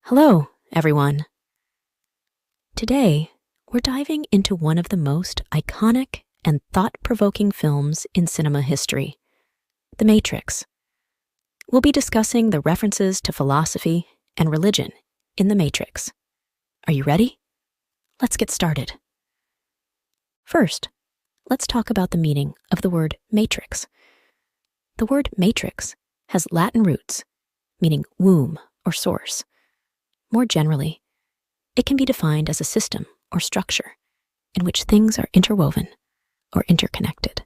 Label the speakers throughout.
Speaker 1: Hello, everyone. Today, we're diving into one of the most iconic and thought-provoking films in cinema history, The Matrix. We'll be discussing the references to philosophy and religion in The Matrix. Are you ready? Let's get started. First, let's talk about the meaning of the word matrix. The word matrix has Latin roots, meaning womb or source. More generally, it can be defined as a system or structure in which things are interwoven or interconnected.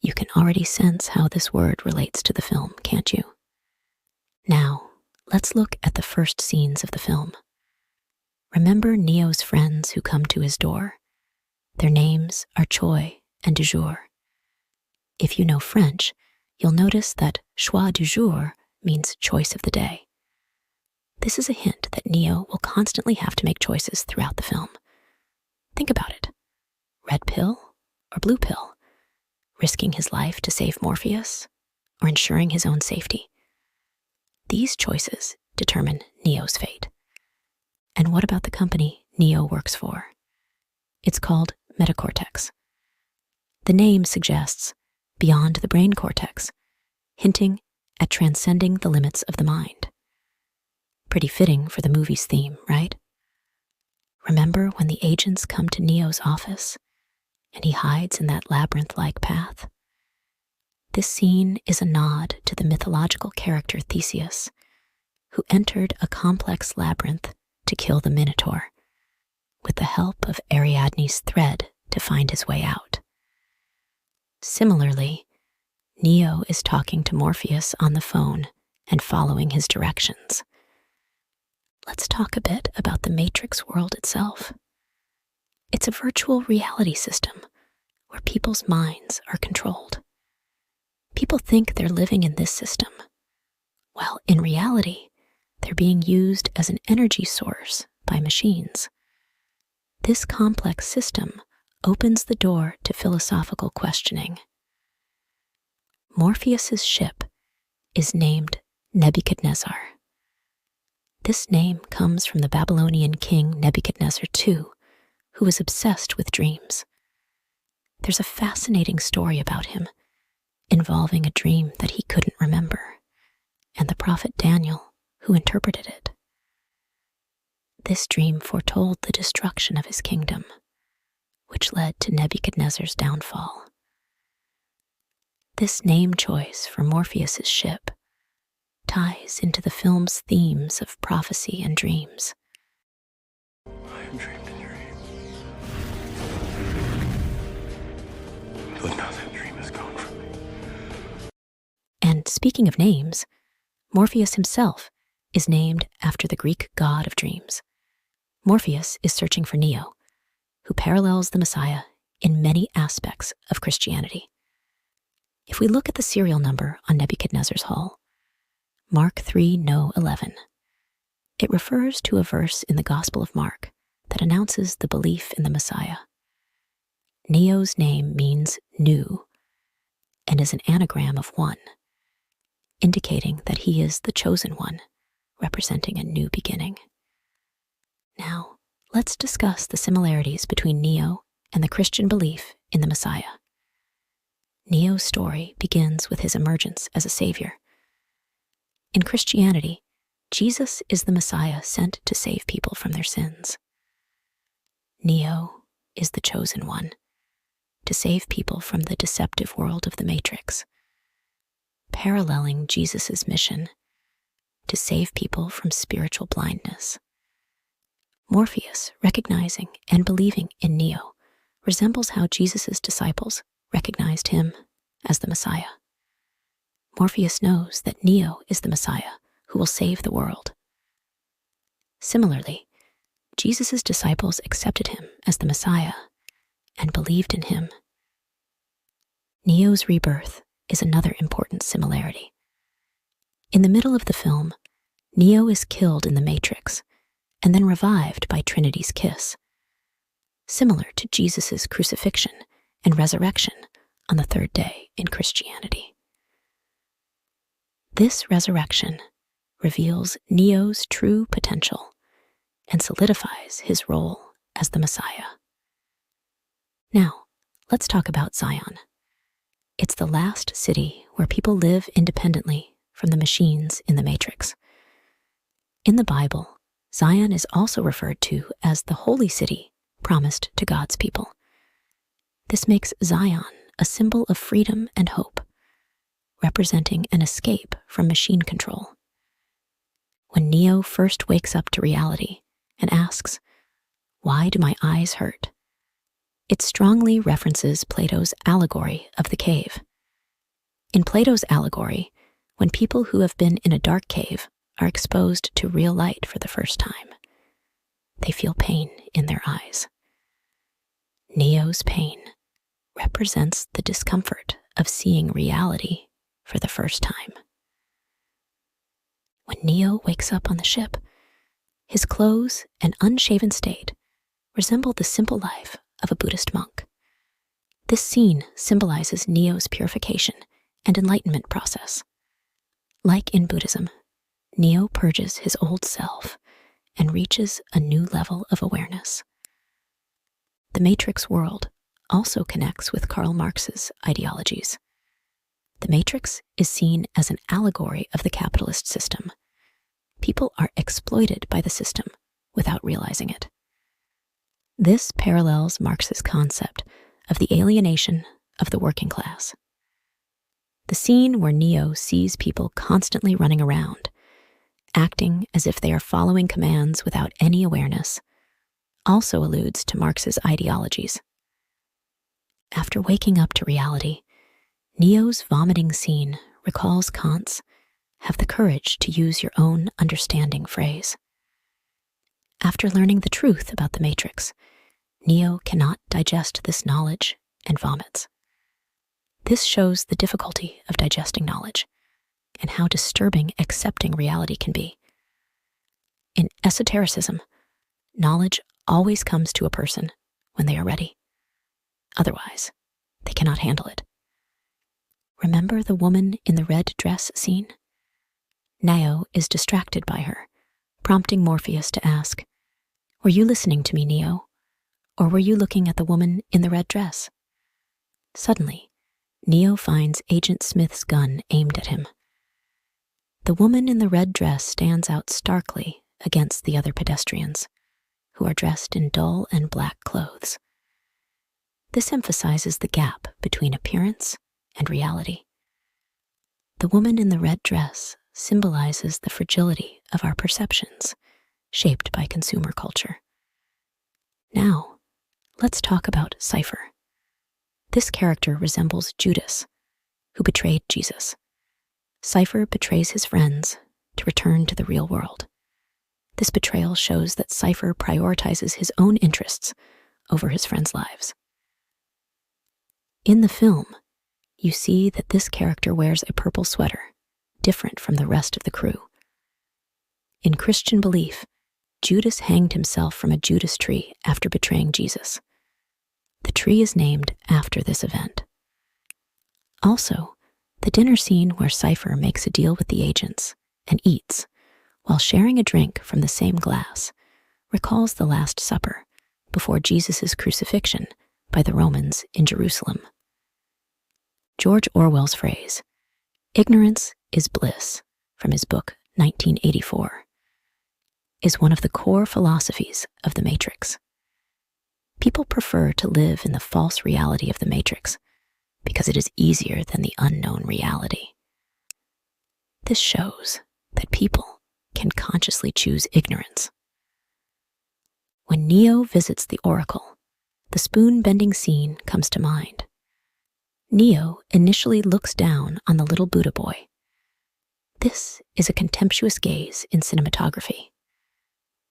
Speaker 1: You can already sense how this word relates to the film, can't you? Now, let's look at the first scenes of the film. Remember Neo's friends who come to his door? Their names are Choi and Du Jour. If you know French, you'll notice that choix du jour means choice of the day. This is a hint that Neo will constantly have to make choices throughout the film. Think about it. Red pill or blue pill? Risking his life to save Morpheus or ensuring his own safety? These choices determine Neo's fate. And what about the company Neo works for? It's called Metacortex. The name suggests beyond the brain cortex, hinting at transcending the limits of the mind. Pretty fitting for the movie's theme, right? Remember when the agents come to Neo's office and he hides in that labyrinth-like path? This scene is a nod to the mythological character Theseus, who entered a complex labyrinth to kill the Minotaur, with the help of Ariadne's thread to find his way out. Similarly, Neo is talking to Morpheus on the phone and following his directions. Let's talk a bit about the Matrix world itself. It's a virtual reality system where people's minds are controlled. People think they're living in this system, while in reality, they're being used as an energy source by machines. This complex system opens the door to philosophical questioning. Morpheus's ship is named Nebuchadnezzar. This name comes from the Babylonian king Nebuchadnezzar II, who was obsessed with dreams. There's a fascinating story about him, involving a dream that he couldn't remember, and the prophet Daniel, who interpreted it. This dream foretold the destruction of his kingdom, which led to Nebuchadnezzar's downfall. This name choice for Morpheus's ship ties into the film's themes of prophecy and dreams.
Speaker 2: I have dreamed a dream, but now that dream is gone from me.
Speaker 1: And speaking of names, Morpheus himself is named after the Greek god of dreams. Morpheus is searching for Neo, who parallels the Messiah in many aspects of Christianity. If we look at the serial number on Nebuchadnezzar's hull, Mark 3:11, it refers to a verse in the Gospel of Mark that announces the belief in the Messiah. Neo's name means new and is an anagram of one, indicating that he is the chosen one, representing a new beginning. Now, let's discuss the similarities between Neo and the Christian belief in the Messiah. Neo's story begins with his emergence as a savior. In Christianity, Jesus is the Messiah sent to save people from their sins. Neo is the chosen one, to save people from the deceptive world of the Matrix, paralleling Jesus' mission to save people from spiritual blindness. Morpheus, recognizing and believing in Neo, resembles how Jesus' disciples recognized him as the Messiah. Morpheus knows that Neo is the Messiah who will save the world. Similarly, Jesus' disciples accepted him as the Messiah and believed in him. Neo's rebirth is another important similarity. In the middle of the film, Neo is killed in the Matrix and then revived by Trinity's kiss, similar to Jesus' crucifixion and resurrection on the third day in Christianity. This resurrection reveals Neo's true potential and solidifies his role as the Messiah. Now, let's talk about Zion. It's the last city where people live independently from the machines in the Matrix. In the Bible, Zion is also referred to as the holy city promised to God's people. This makes Zion a symbol of freedom and hope, representing an escape from machine control. When Neo first wakes up to reality and asks, "Why do my eyes hurt?" it strongly references Plato's allegory of the cave. In Plato's allegory, when people who have been in a dark cave are exposed to real light for the first time, they feel pain in their eyes. Neo's pain represents the discomfort of seeing reality for the first time. When Neo wakes up on the ship, his clothes and unshaven state resemble the simple life of a Buddhist monk. This scene symbolizes Neo's purification and enlightenment process. Like in Buddhism, Neo purges his old self and reaches a new level of awareness. The Matrix world also connects with Karl Marx's ideologies. The Matrix is seen as an allegory of the capitalist system. People are exploited by the system without realizing it. This parallels Marx's concept of the alienation of the working class. The scene where Neo sees people constantly running around, acting as if they are following commands without any awareness, also alludes to Marx's ideologies. After waking up to reality, Neo's vomiting scene recalls Kant's "have the courage to use your own understanding" phrase. After learning the truth about the Matrix, Neo cannot digest this knowledge and vomits. This shows the difficulty of digesting knowledge and how disturbing accepting reality can be. In esotericism, knowledge always comes to a person when they are ready. Otherwise, they cannot handle it. Remember the woman in the red dress scene? Neo is distracted by her, prompting Morpheus to ask, "Were you listening to me, Neo? Or were you looking at the woman in the red dress?" Suddenly, Neo finds Agent Smith's gun aimed at him. The woman in the red dress stands out starkly against the other pedestrians, who are dressed in dull and black clothes. This emphasizes the gap between appearance and reality. The woman in the red dress symbolizes the fragility of our perceptions, shaped by consumer culture. Now, let's talk about Cypher. This character resembles Judas, who betrayed Jesus. Cypher betrays his friends to return to the real world. This betrayal shows that Cypher prioritizes his own interests over his friends' lives. In the film, you see that this character wears a purple sweater, different from the rest of the crew. In Christian belief, Judas hanged himself from a Judas tree after betraying Jesus. The tree is named after this event. Also, the dinner scene where Cypher makes a deal with the agents and eats, while sharing a drink from the same glass, recalls the Last Supper before Jesus' crucifixion by the Romans in Jerusalem. George Orwell's phrase, "Ignorance is bliss," from his book 1984, is one of the core philosophies of the Matrix. People prefer to live in the false reality of the Matrix because it is easier than the unknown reality. This shows that people can consciously choose ignorance. When Neo visits the Oracle, the spoon-bending scene comes to mind. Neo initially looks down on the little Buddha boy. This is a contemptuous gaze in cinematography.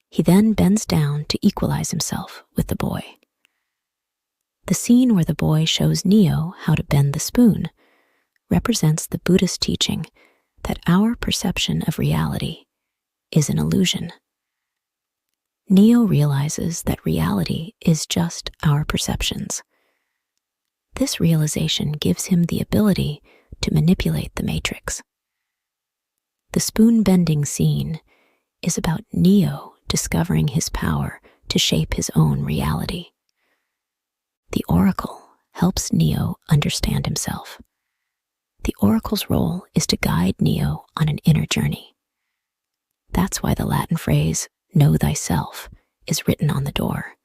Speaker 1: He then bends down to equalize himself with the boy. The scene where the boy shows Neo how to bend the spoon represents the Buddhist teaching that our perception of reality is an illusion. Neo realizes that reality is just our perceptions. This realization gives him the ability to manipulate the Matrix. The spoon-bending scene is about Neo discovering his power to shape his own reality. The Oracle helps Neo understand himself. The Oracle's role is to guide Neo on an inner journey. That's why the Latin phrase, "know thyself," is written on the door.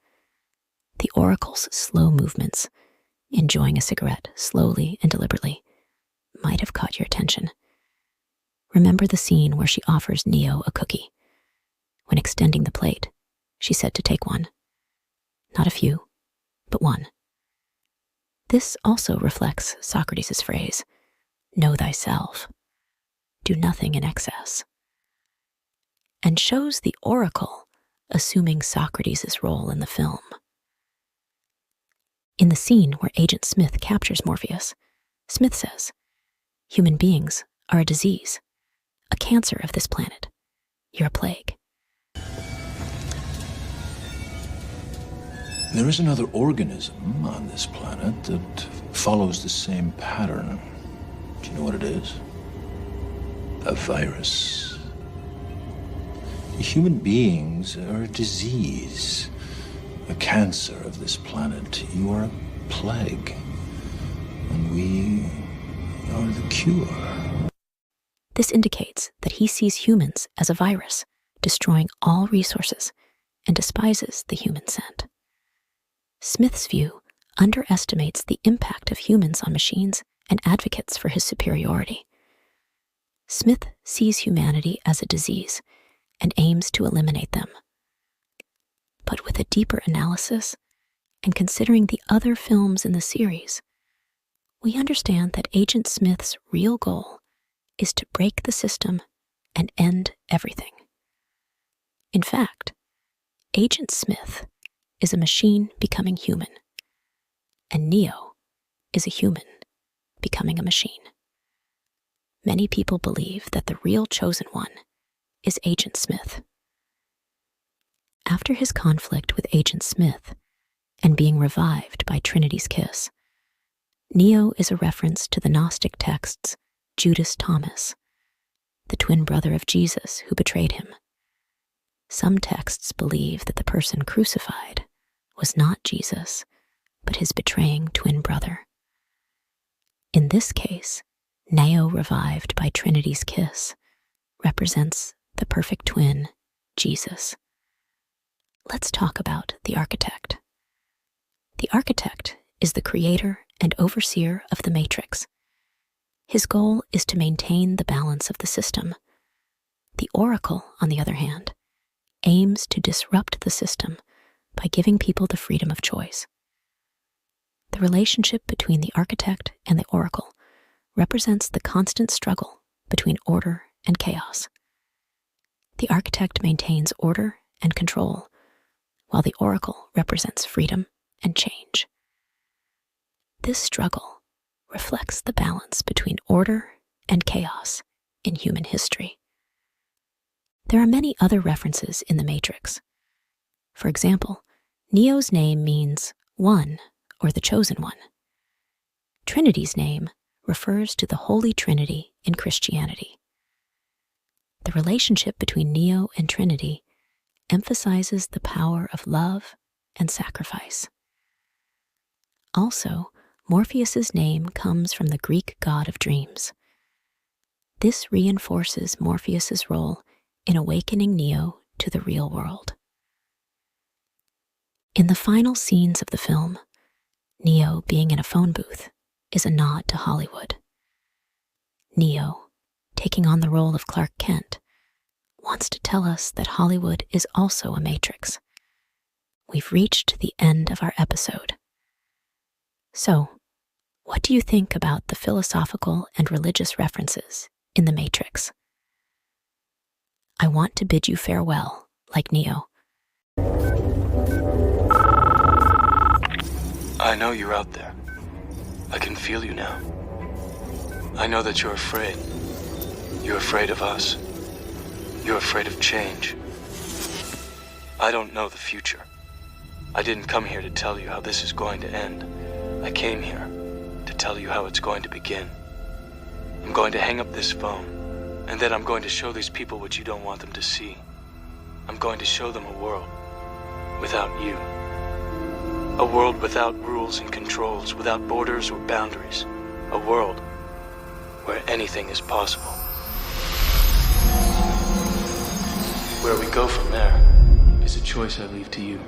Speaker 1: The Oracle's slow movements, enjoying a cigarette slowly and deliberately, might have caught your attention. Remember the scene where she offers Neo a cookie. When extending the plate, she said to take one. Not a few, but one. This also reflects Socrates' phrase, "know thyself," do nothing in excess, and shows the Oracle assuming Socrates' role in the film. In the scene where Agent Smith captures Morpheus, Smith says, "Human beings are a disease, a cancer of this planet. You're a plague."
Speaker 3: There is another organism on this planet that follows the same pattern. Do you know what it is? A virus. Human beings are a disease, a cancer of this planet. You are a plague, and we are the cure.
Speaker 1: This indicates that he sees humans as a virus, destroying all resources, and despises the human scent. Smith's view underestimates the impact of humans on machines and advocates for his superiority. Smith sees humanity as a disease and aims to eliminate them. But with a deeper analysis, and considering the other films in the series, we understand that Agent Smith's real goal is to break the system and end everything. In fact, Agent Smith is a machine becoming human, and Neo is a human becoming a machine. Many people believe that the real chosen one is Agent Smith. After his conflict with Agent Smith and being revived by Trinity's kiss, Neo is a reference to the Gnostic texts Judas Thomas, the twin brother of Jesus who betrayed him. Some texts believe that the person crucified was not Jesus, but his betraying twin brother. In this case, Neo revived by Trinity's kiss represents the perfect twin, Jesus. Let's talk about the architect. The architect is the creator and overseer of the Matrix. His goal is to maintain the balance of the system. The Oracle, on the other hand, aims to disrupt the system by giving people the freedom of choice. The relationship between the architect and the Oracle represents the constant struggle between order and chaos. The architect maintains order and control, while the Oracle represents freedom and change. This struggle reflects the balance between order and chaos in human history. There are many other references in the Matrix. For example, Neo's name means one or the chosen one. Trinity's name refers to the Holy Trinity in Christianity. The relationship between Neo and Trinity emphasizes the power of love and sacrifice. Also, Morpheus's name comes from the Greek god of dreams. This reinforces Morpheus's role in awakening Neo to the real world. In the final scenes of the film, Neo being in a phone booth is a nod to Hollywood. Neo, taking on the role of Clark Kent, wants to tell us that Hollywood is also a matrix. We've reached the end of our episode. So, what do you think about the philosophical and religious references in The Matrix? I want to bid you farewell, like Neo.
Speaker 2: I know you're out there. I can feel you now. I know that you're afraid. You're afraid of us. You're afraid of change. I don't know the future. I didn't come here to tell you how this is going to end. I came here to tell you how it's going to begin. I'm going to hang up this phone, And then I'm going to show these people what you don't want them to see. I'm going to show them a world without you. A world without rules and controls, without borders or boundaries. A world where anything is possible. Where we go from there is a choice I leave to you.